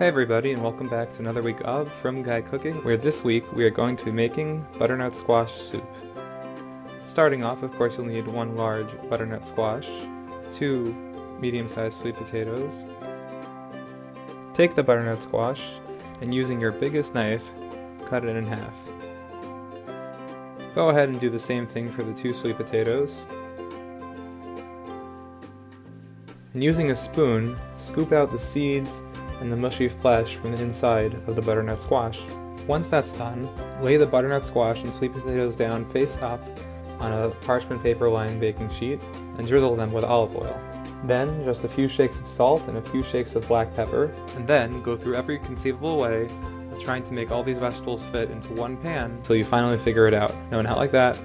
Hey everybody, and welcome back to another week of FrumGuyCooking, where this week we are going to be making butternut squash soup. Starting off, of course, you'll need 1 large butternut squash, 2 medium-sized sweet potatoes. Take the butternut squash, and using your biggest knife, cut it in half. Go ahead and do the same thing for the 2 sweet potatoes. And using a spoon, scoop out the seeds and the mushy flesh from the inside of the butternut squash. Once that's done, lay the butternut squash and sweet potatoes down face up on a parchment paper lined baking sheet and drizzle them with olive oil. Then just a few shakes of salt and a few shakes of black pepper, and then go through every conceivable way of trying to make all these vegetables fit into one pan until you finally figure it out. No, not like that,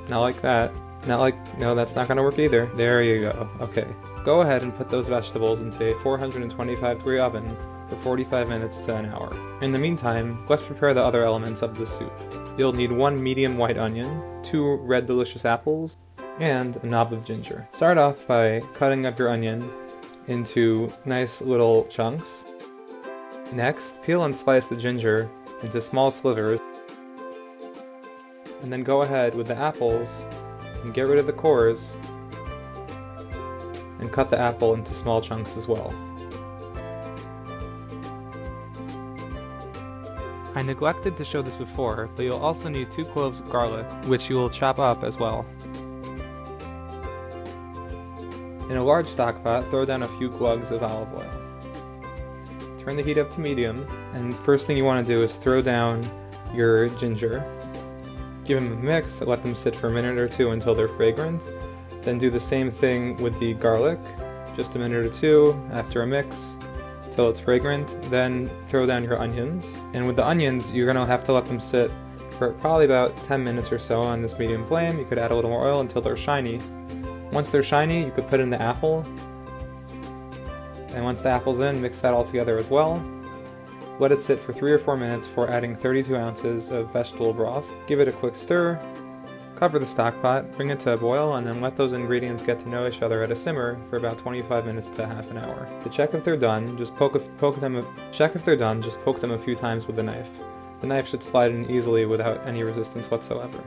not like that, not like, no, that's not gonna work either. There you go. Okay. Go ahead and put those vegetables into a 425 degree oven for 45 minutes to an hour. In the meantime, let's prepare the other elements of the soup. You'll need 1 medium white onion, 2 red delicious apples, and a knob of ginger. Start off by cutting up your onion into nice little chunks. Next, peel and slice the ginger into small slivers. And then go ahead with the apples and get rid of the cores and cut the apple into small chunks as well. I neglected to show this before, but you'll also need 2 cloves of garlic, which you will chop up as well. In a large stock pot, throw down a few glugs of olive oil. Turn the heat up to medium, and first thing you want to do is throw down your ginger. Give them a mix, let them sit for a minute or 2 until they're fragrant. Then do the same thing with the garlic, just a minute or 2 after a mix till it's fragrant. Then throw down your onions. And with the onions, you're going to have to let them sit for probably about 10 minutes or so on this medium flame. You could add a little more oil until they're shiny. Once they're shiny, you could put in the apple. And once the apple's in, mix that all together as well. Let it sit for 3 or 4 minutes before adding 32 ounces of vegetable broth. Give it a quick stir. Cover the stock pot, bring it to a boil, and then let those ingredients get to know each other at a simmer for about 25 minutes to half an hour. To check if they're done, just poke them a few times with the knife. The knife should slide in easily without any resistance whatsoever.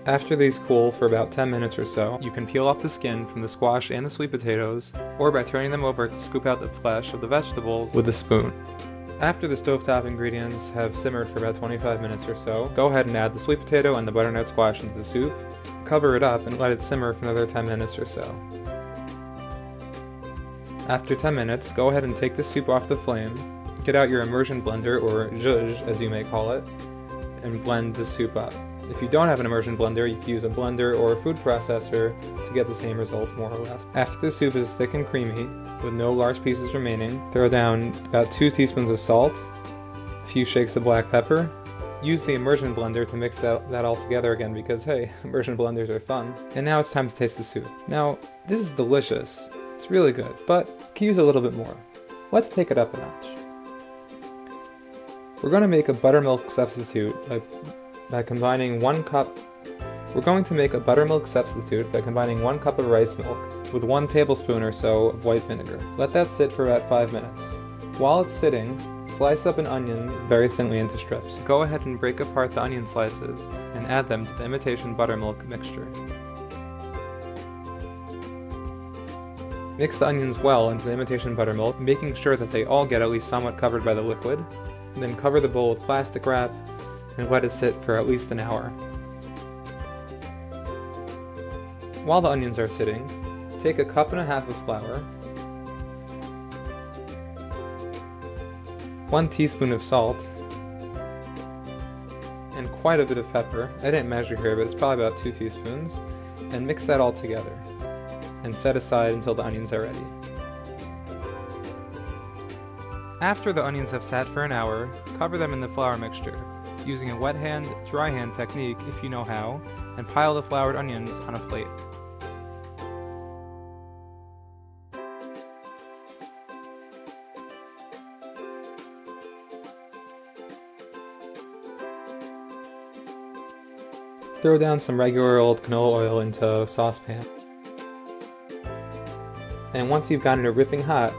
After these cool for about 10 minutes or so, you can peel off the skin from the squash and the sweet potatoes, or by turning them over to scoop out the flesh of the vegetables with a spoon. After the stovetop ingredients have simmered for about 25 minutes or so, go ahead and add the sweet potato and the butternut squash into the soup. Cover it up and let it simmer for another 10 minutes or so. After 10 minutes, go ahead and take the soup off the flame, get out your immersion blender, or zhuzh as you may call it, and blend the soup up. If you don't have an immersion blender, you can use a blender or a food processor to get the same results more or less. After the soup is thick and creamy, with no large pieces remaining, throw down about 2 teaspoons of salt, a few shakes of black pepper. Use the immersion blender to mix that all together again because, hey, immersion blenders are fun. And now it's time to taste the soup. Now, this is delicious. It's really good, but could use a little bit more. Let's take it up a notch. We're going to make a buttermilk substitute by combining 1 cup. We're going to make a buttermilk substitute by combining 1 cup of rice milk with 1 tablespoon or so of white vinegar. Let that sit for about 5 minutes. While it's sitting, slice up an onion very thinly into strips. Go ahead and break apart the onion slices and add them to the imitation buttermilk mixture. Mix the onions well into the imitation buttermilk, making sure that they all get at least somewhat covered by the liquid. And then cover the bowl with plastic wrap and let it sit for at least an hour. While the onions are sitting, take a 1.5 cups of flour, 1 teaspoon of salt, and quite a bit of pepper. I didn't measure here, but it's probably about 2 teaspoons, and mix that all together, and set aside until the onions are ready. After the onions have sat for an hour, cover them in the flour mixture, using a wet hand, dry hand technique if you know how, and pile the floured onions on a plate. Throw down some regular old canola oil into a saucepan. And once you've gotten it ripping hot,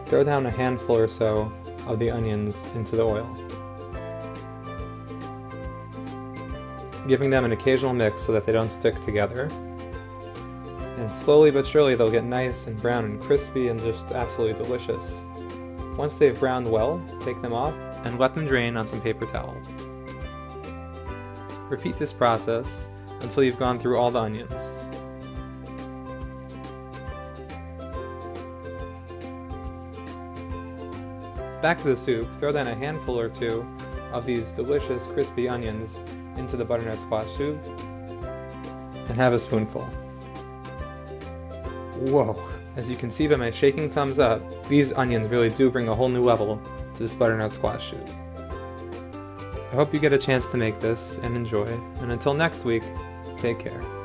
throw down a handful or so of the onions into the oil, giving them an occasional mix so that they don't stick together. And slowly but surely they'll get nice and brown and crispy and just absolutely delicious. Once they've browned well, take them off and let them drain on some paper towel. Repeat this process until you've gone through all the onions. Back to the soup, throw down a handful or two of these delicious crispy onions into the butternut squash soup and have a spoonful. Whoa! As you can see by my shaking thumbs up, these onions really do bring a whole new level to this butternut squash soup. I hope you get a chance to make this and enjoy, and until next week, take care.